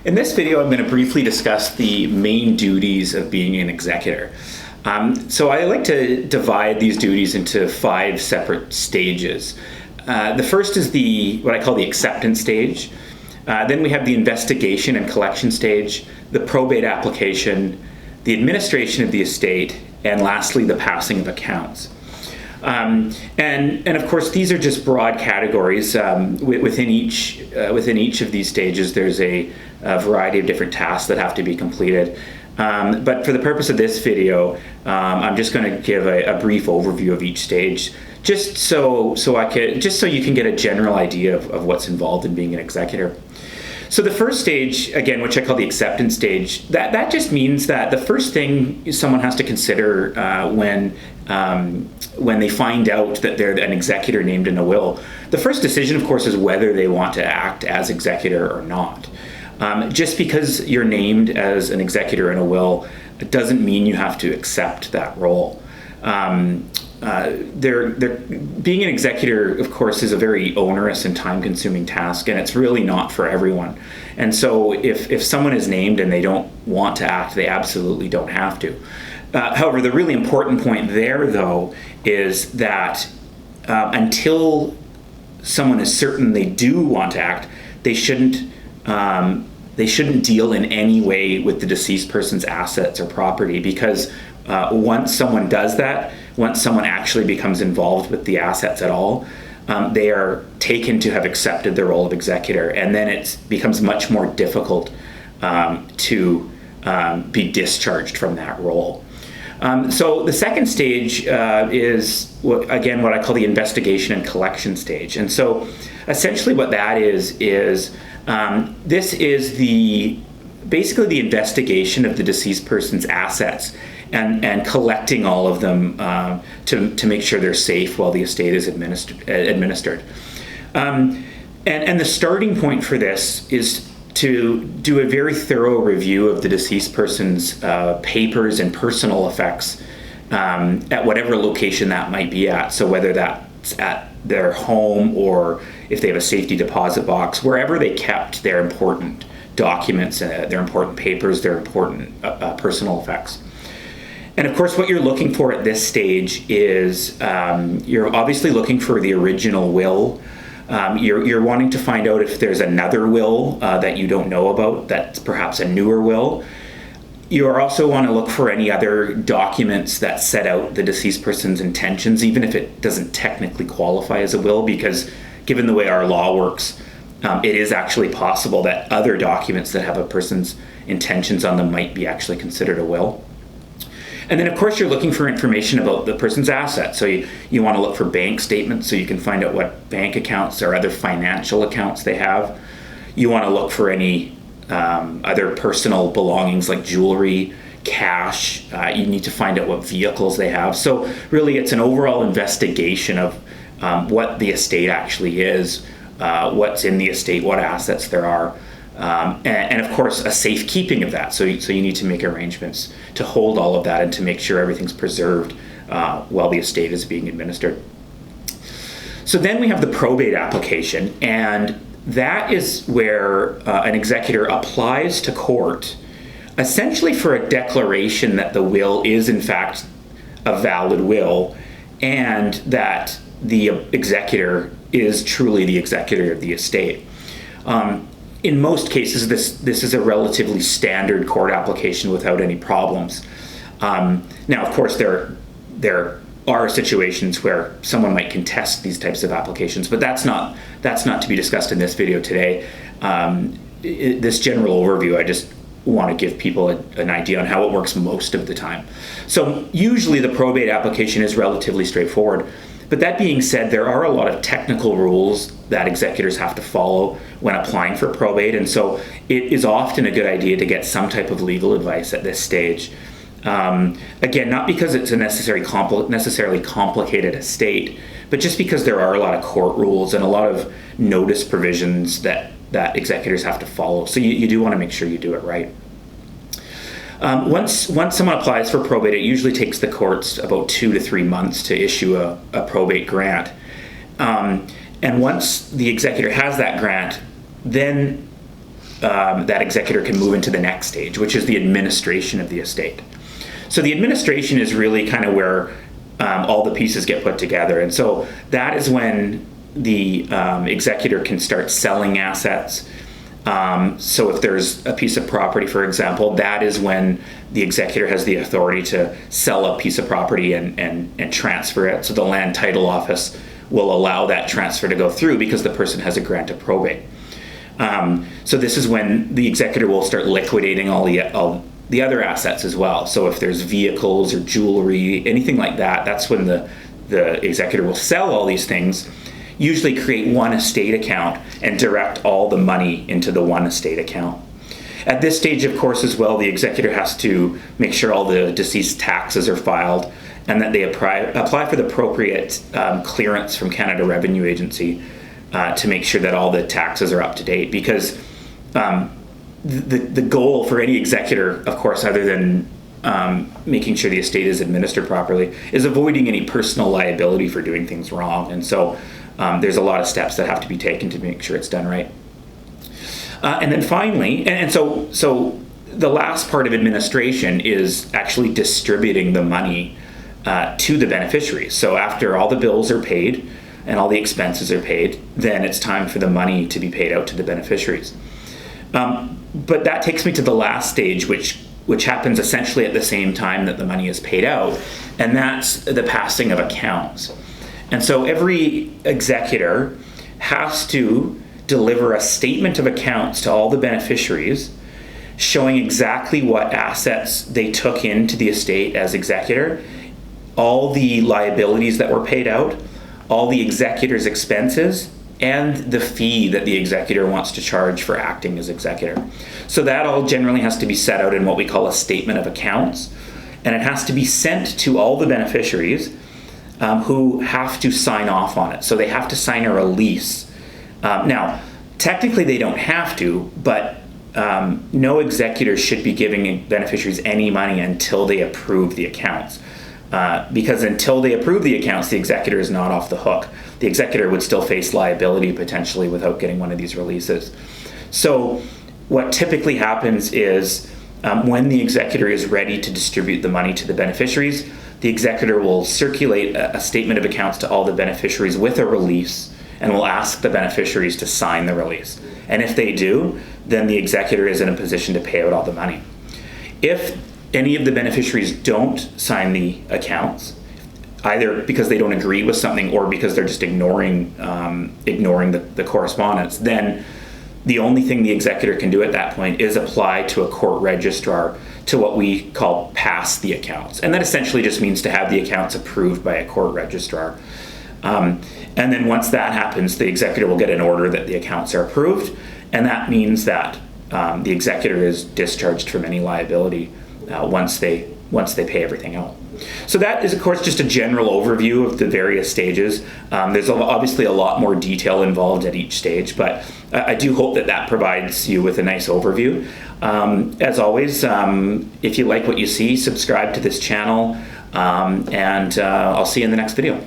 In this video, I'm going to briefly discuss the main duties of being an executor. So I like to divide these duties into 5 separate stages. The first is what I call the acceptance stage. Then we have the investigation and collection stage, the probate application, the administration of the estate, and lastly, the passing of accounts. And of course, these are just broad categories. Within each of these stages, there's a variety of different tasks that have to be completed. But for the purpose of this video, I'm just going to give a brief overview of each stage, just so you can get a general idea of what's involved in being an executor. So the first stage, again, which I call the acceptance stage, that just means that the first thing someone has to consider when they find out that they're an executor named in a will, the first decision, of course, is whether they want to act as executor or not. Just because you're named as an executor in a will, it doesn't mean you have to accept that role. Being an executor, of course, is a very onerous and time-consuming task, and it's really not for everyone. And so if someone is named and they don't want to act, they absolutely don't have to. However, the really important point there, though, is that until someone is certain they do want to act, they shouldn't deal in any way with the deceased person's assets or property, because once someone does that, once someone actually becomes involved with the assets at all, they are taken to have accepted the role of executor, and then it becomes much more difficult to be discharged from that role. So the second stage is, what I call the investigation and collection stage. And so essentially what that is this is basically the investigation of the deceased person's assets and collecting all of them to make sure they're safe while the estate is administered. And the starting point for this is to do a very thorough review of the deceased person's papers and personal effects at whatever location that might be at. So whether that's at their home or if they have a safety deposit box, wherever they kept their important documents, their important papers, their important personal effects. And of course, what you're looking for at this stage is you're obviously looking for the original will. You're wanting to find out if there's another will that you don't know about, that's perhaps a newer will. You also want to look for any other documents that set out the deceased person's intentions, even if it doesn't technically qualify as a will, because given the way our law works, it is actually possible that other documents that have a person's intentions on them might be actually considered a will. And then, of course, you're looking for information about the person's assets. So you want to look for bank statements so you can find out what bank accounts or other financial accounts they have. You want to look for any other personal belongings like jewelry, cash. You need to find out what vehicles they have. So really, it's an overall investigation of what the estate actually is, what's in the estate, what assets there are. And of course, a safekeeping of that. So you need to make arrangements to hold all of that and to make sure everything's preserved while the estate is being administered. So then we have the probate application, and that is where an executor applies to court essentially for a declaration that the will is in fact a valid will and that the executor is truly the executor of the estate. In most cases, this is a relatively standard court application without any problems. Now, of course, there are situations where someone might contest these types of applications, but that's not to be discussed in this video today. This general overview, I just want to give people an idea on how it works most of the time. So usually the probate application is relatively straightforward. But that being said, there are a lot of technical rules that executors have to follow when applying for probate, and so it is often a good idea to get some type of legal advice at this stage. Again, not because it's a necessarily complicated estate, but just because there are a lot of court rules and a lot of notice provisions that executors have to follow. So you do want to make sure you do it right. Once someone applies for probate, it usually takes the courts about 2 to 3 months to issue a probate grant. And once the executor has that grant, then that executor can move into the next stage, which is the administration of the estate. So the administration is really kind of where all the pieces get put together. And so that is when the executor can start selling assets. So if there's a piece of property, for example, that is when the executor has the authority to sell a piece of property and transfer it. So the land title office will allow that transfer to go through because the person has a grant of probate. So this is when the executor will start liquidating all the other assets as well. So if there's vehicles or jewelry, anything like that, that's when the executor will sell all these things, usually create one estate account and direct all the money into the one estate account. At this stage, of course, as well, the executor has to make sure all the deceased taxes are filed and that they apply for the appropriate clearance from Canada Revenue Agency to make sure that all the taxes are up to date. Because the goal for any executor, of course, other than making sure the estate is administered properly, is avoiding any personal liability for doing things wrong. And so there's a lot of steps that have to be taken to make sure it's done right. And then finally, and so the last part of administration is actually distributing the money to the beneficiaries. So after all the bills are paid and all the expenses are paid, then it's time for the money to be paid out to the beneficiaries. But that takes me to the last stage, which happens essentially at the same time that the money is paid out, and that's the passing of accounts. And so every executor has to deliver a statement of accounts to all the beneficiaries showing exactly what assets they took into the estate as executor, all the liabilities that were paid out, all the executor's expenses, and the fee that the executor wants to charge for acting as executor. So that all generally has to be set out in what we call a statement of accounts, and it has to be sent to all the beneficiaries who have to sign off on it. So they have to sign a release. Now, technically they don't have to, but no executor should be giving beneficiaries any money until they approve the accounts. Because until they approve the accounts, the executor is not off the hook. The executor would still face liability potentially without getting one of these releases. So what typically happens is when the executor is ready to distribute the money to the beneficiaries, the executor will circulate a statement of accounts to all the beneficiaries with a release and will ask the beneficiaries to sign the release. And if they do, then the executor is in a position to pay out all the money. If any of the beneficiaries don't sign the accounts, either because they don't agree with something or because they're just ignoring the correspondence, then the only thing the executor can do at that point is apply to a court registrar to what we call pass the accounts. And that essentially just means to have the accounts approved by a court registrar. And then once that happens, the executor will get an order that the accounts are approved, and that means that the executor is discharged from any liability once they pay everything out. So that is, of course, just a general overview of the various stages. There's obviously a lot more detail involved at each stage, but I do hope that provides you with a nice overview. As always, if you like what you see, subscribe to this channel, and I'll see you in the next video.